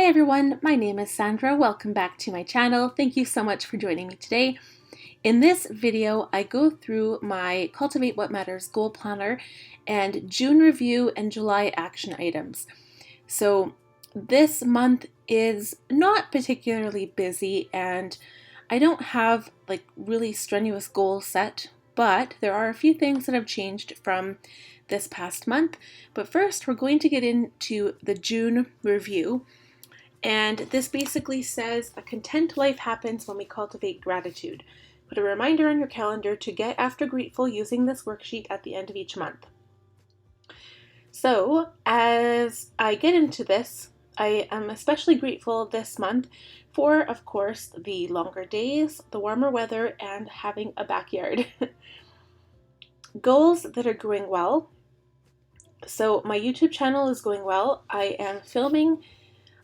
everyone, my name is Sandra. Welcome back to my channel. Thank you so much for joining me today. In this video, I go through my Cultivate What Matters goal planner and June review and July action items. So this month is not particularly busy and I don't have like really strenuous goals set, but there are a few things that have changed from this past month. But first, we're going to get into the June review. And this basically says a content life happens when we cultivate gratitude. Put a reminder on your calendar to get after grateful using this worksheet at the end of each month. So as I get into this, I am especially grateful this month for, of course, the longer days, the warmer weather, and having a backyard. Goals that are going well. So my YouTube channel is going well. I am filming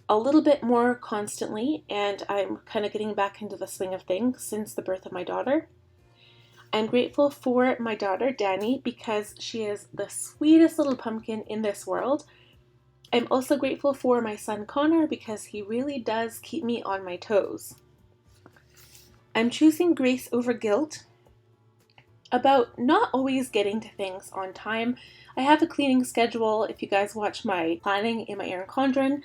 a little bit more constantly, and I'm kind of getting back into the swing of things since the birth of my daughter. I'm grateful for my daughter, Dani, because she is the sweetest little pumpkin in this world. I'm also grateful for my son, Connor, because he really does keep me on my toes. I'm choosing grace over guilt about not always getting to things on time. I have a cleaning schedule. If you guys watch my planning in my Erin Condren,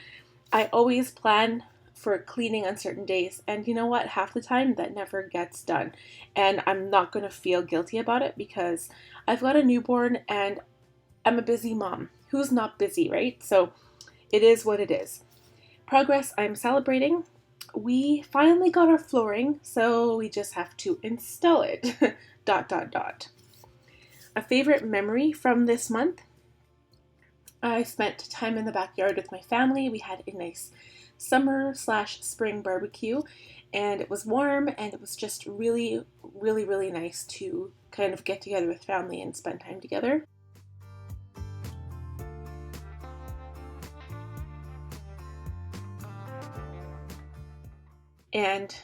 I always plan for cleaning on certain days, and you know what? Half the time that never gets done, and I'm not going to feel guilty about it because I've got a newborn and I'm a busy mom. Who's not busy, right? So it is what it is. Progress I'm celebrating. We finally got our flooring, so we just have to install it. ... A favorite memory from this month. I spent time in the backyard with my family. We had a nice summer/spring barbecue, and it was warm, and it was just really, really, really nice to kind of get together with family and spend time together. And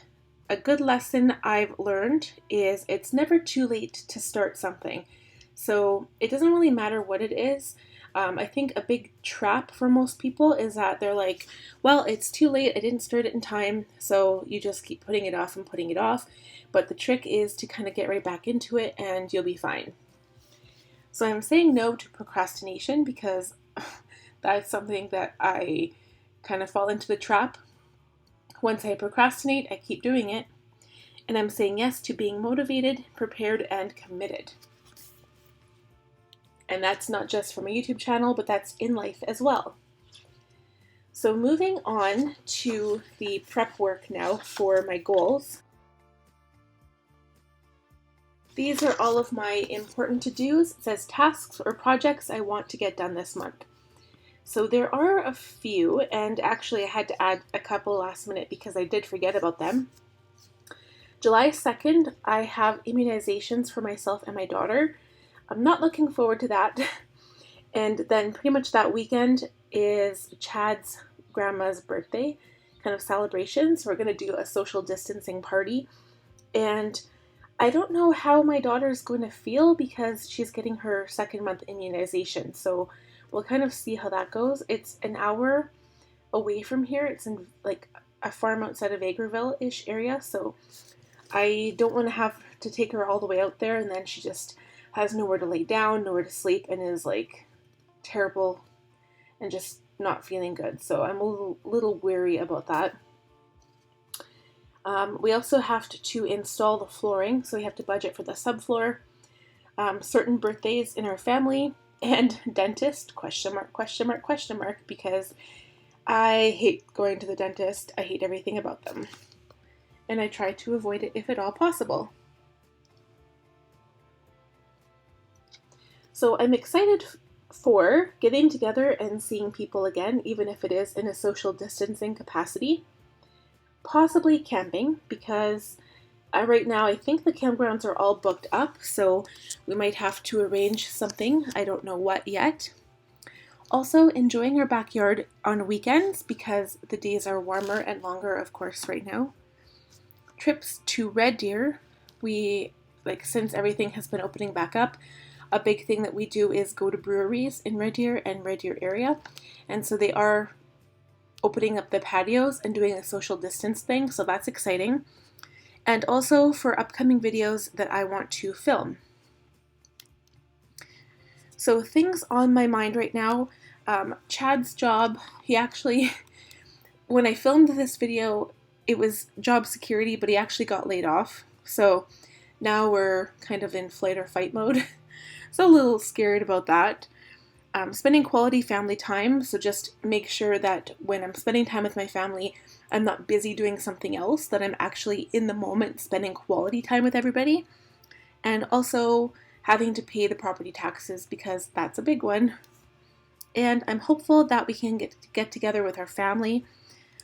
a good lesson I've learned is it's never too late to start something. So it doesn't really matter what it is. I think a big trap for most people is that they're like, well, it's too late, I didn't start it in time, so you just keep putting it off and putting it off. But the trick is to kind of get right back into it and you'll be fine. So I'm saying no to procrastination because that's something that I kind of fall into the trap. Once I procrastinate, I keep doing it. And I'm saying yes to being motivated, prepared, and committed. And that's not just for my YouTube channel, but that's in life as well. So moving on to the prep work now for my goals. These are all of my important to-dos. It says tasks or projects I want to get done this month. So there are a few, and actually I had to add a couple last minute because I did forget about them. July 2nd, I have immunizations for myself and my daughter. I'm not looking forward to that. And then pretty much that weekend is Chad's grandma's birthday kind of celebration. So we're going to do a social distancing party. And I don't know how my daughter's going to feel because she's getting her second month immunization. So we'll kind of see how that goes. It's an hour away from here. It's in like a farm outside of Agreville-ish area. So I don't want to have to take her all the way out there and then she just has nowhere to lay down, nowhere to sleep, and is like terrible and just not feeling good. So I'm a little weary about that. We also have to install the flooring, so we have to budget for the subfloor, certain birthdays in our family, and dentist, question mark, question mark, question mark, because I hate going to the dentist. I hate everything about them. And I try to avoid it if at all possible. So I'm excited for getting together and seeing people again, even if it is in a social distancing capacity. Possibly camping, because right now I think the campgrounds are all booked up, so we might have to arrange something. I don't know what yet. Also enjoying our backyard on weekends because the days are warmer and longer, of course, right now. Trips to Red Deer. Since everything has been opening back up, a big thing that we do is go to breweries in Red Deer and Red Deer area. And so they are opening up the patios and doing a social distance thing, so that's exciting. And also for upcoming videos that I want to film. So things on my mind right now, Chad's job, he actually, when I filmed this video, it was job security, but he actually got laid off. So now we're kind of in flight or fight mode. So a little scared about that. Spending quality family time, so just make sure that when I'm spending time with my family, I'm not busy doing something else, that I'm actually in the moment spending quality time with everybody. And also having to pay the property taxes, because that's a big one. And I'm hopeful that we can get together with our family.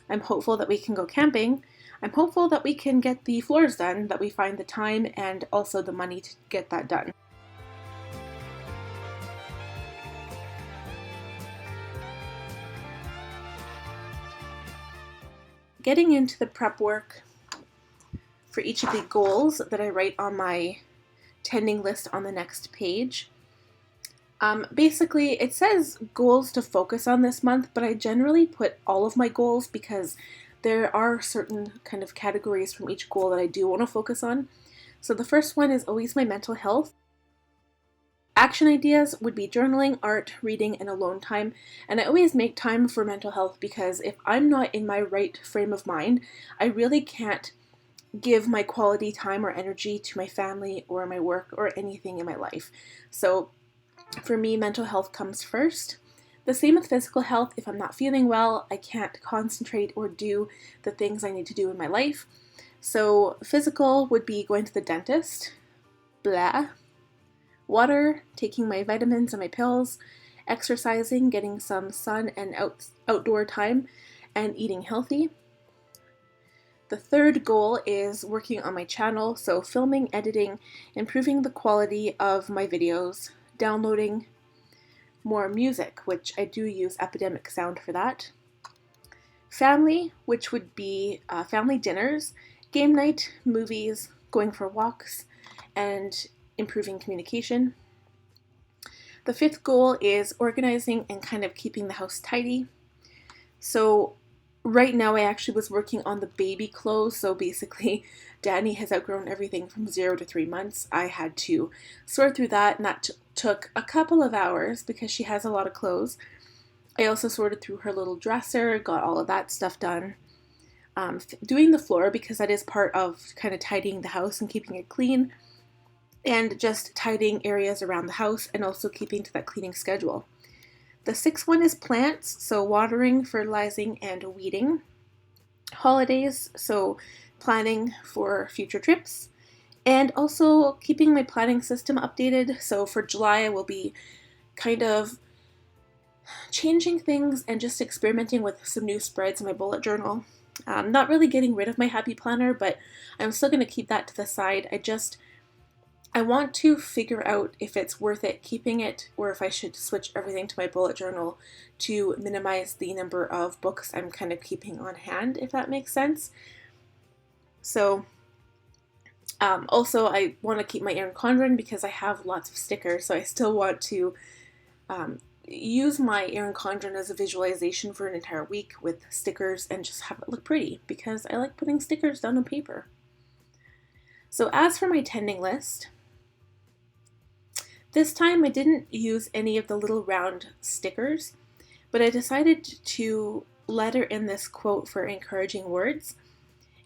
I'm hopeful that we can go camping. I'm hopeful that we can get the floors done, that we find the time and also the money to get that done. Getting into the prep work for each of the goals that I write on my tending list on the next page. Basically, it says goals to focus on this month, but I generally put all of my goals because there are certain kind of categories from each goal that I do want to focus on. So the first one is always my mental health. Action ideas would be journaling, art, reading, and alone time. And I always make time for mental health because if I'm not in my right frame of mind, I really can't give my quality time or energy to my family or my work or anything in my life. So for me, mental health comes first. The same with physical health. If I'm not feeling well, I can't concentrate or do the things I need to do in my life. So physical would be going to the dentist, blah. Water, taking my vitamins and my pills, exercising, getting some sun and outdoor time, and eating healthy. The third goal is working on my channel, so filming, editing, improving the quality of my videos, downloading more music, which I do use Epidemic Sound for that. Family, which would be family dinners, game night, movies, going for walks, and improving communication. The fifth goal is organizing and kind of keeping the house tidy. So right now I actually was working on the baby clothes. So basically Danny has outgrown everything from 0 to 3 months. I had to sort through that, and that took a couple of hours because she has a lot of clothes. I also sorted through her little dresser, got all of that stuff done. Doing the floor, because that is part of kind of tidying the house and keeping it clean. And just tidying areas around the house and also keeping to that cleaning schedule. The sixth one is plants, so watering, fertilizing, and weeding. Holidays, so planning for future trips. And also keeping my planning system updated. So for July, I will be kind of changing things and just experimenting with some new spreads in my bullet journal. Not really getting rid of my happy planner, but I'm still going to keep that to the side. I want to figure out if it's worth it keeping it or if I should switch everything to my bullet journal to minimize the number of books I'm kind of keeping on hand, if that makes sense. So also I want to keep my Erin Condren because I have lots of stickers, so I still want to use my Erin Condren as a visualization for an entire week with stickers and just have it look pretty because I like putting stickers down on paper. So as for my tending list, this time I didn't use any of the little round stickers, but I decided to letter in this quote for encouraging words.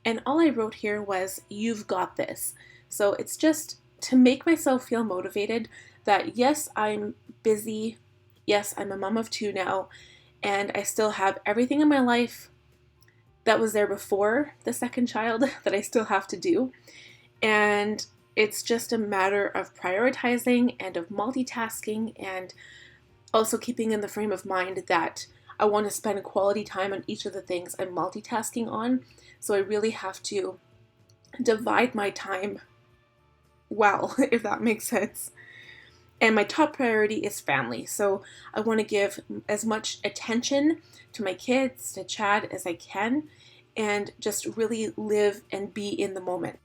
And all I wrote here was, "You've got this." So it's just to make myself feel motivated that yes, I'm busy. Yes, I'm a mom of 2 now, and I still have everything in my life that was there before the second child that I still have to do. And it's just a matter of prioritizing and of multitasking and also keeping in the frame of mind that I want to spend quality time on each of the things I'm multitasking on. So I really have to divide my time well, if that makes sense. And my top priority is family. So I want to give as much attention to my kids, to Chad as I can, and just really live and be in the moment.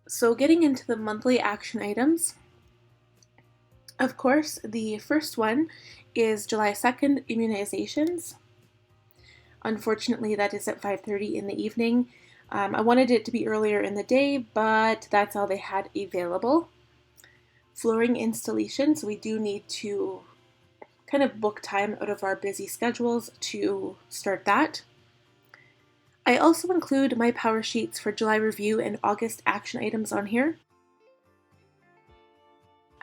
So getting into the monthly action items, of course, the first one is July 2nd, immunizations. Unfortunately, that is at 5:30 in the evening. I wanted it to be earlier in the day, but that's all they had available. Flooring installations, we do need to kind of book time out of our busy schedules to start that. I also include my power sheets for July review and August action items on here.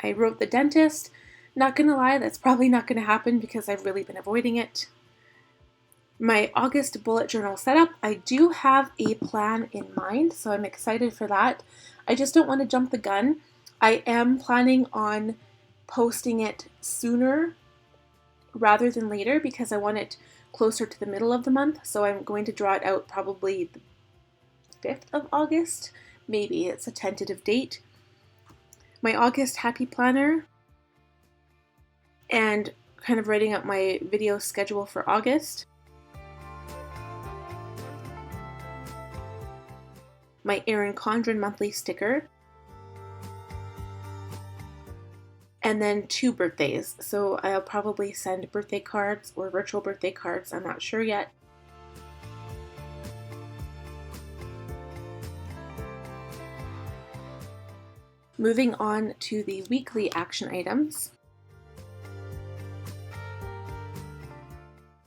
I wrote the dentist. Not gonna lie, that's probably not gonna happen because I've really been avoiding it. My August bullet journal setup, I do have a plan in mind, so I'm excited for that. I just don't want to jump the gun. I am planning on posting it sooner rather than later because I want it closer to the middle of the month, so I'm going to draw it out probably the 5th of August. Maybe it's a tentative date. My August happy planner and kind of writing out my video schedule for August. My Erin Condren monthly sticker, and then 2 birthdays. So I'll probably send birthday cards or virtual birthday cards, I'm not sure yet. Moving on to the weekly action items.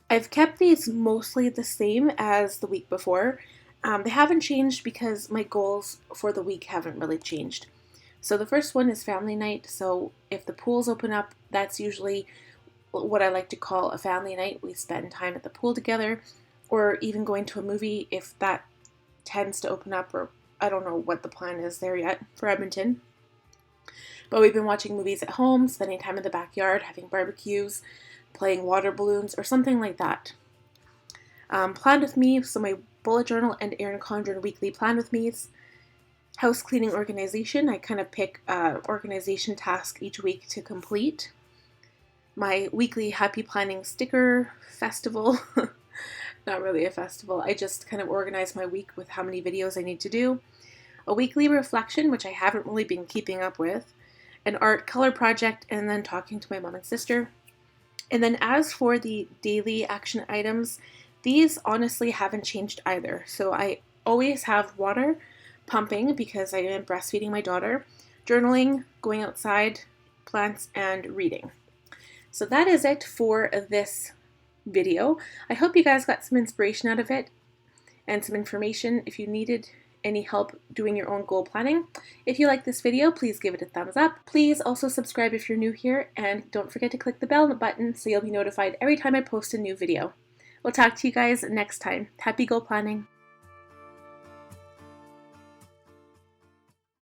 I've kept these mostly the same as the week before. They haven't changed because my goals for the week haven't really changed. So the first one is family night. So if the pools open up, that's usually what I like to call a family night. We spend time at the pool together, or even going to a movie if that tends to open up, or I don't know what the plan is there yet for Edmonton. But we've been watching movies at home, spending time in the backyard, having barbecues, playing water balloons, or something like that. Planned with me, so my bullet journal and Erin Condren weekly plan with me's. House cleaning organization, I kind of pick an organization task each week to complete. My weekly happy planning sticker festival, not really a festival, I just kind of organize my week with how many videos I need to do. A weekly reflection, which I haven't really been keeping up with. An art color project, and then talking to my mom and sister. And then as for the daily action items, these honestly haven't changed either. So I always have water pumping because I am breastfeeding my daughter, journaling, going outside, plants, and reading. So that is it for this video. I hope you guys got some inspiration out of it and some information if you needed any help doing your own goal planning. If you like this video, please give it a thumbs up. Please also subscribe if you're new here, and don't forget to click the bell button so you'll be notified every time I post a new video. We'll talk to you guys next time. Happy goal planning!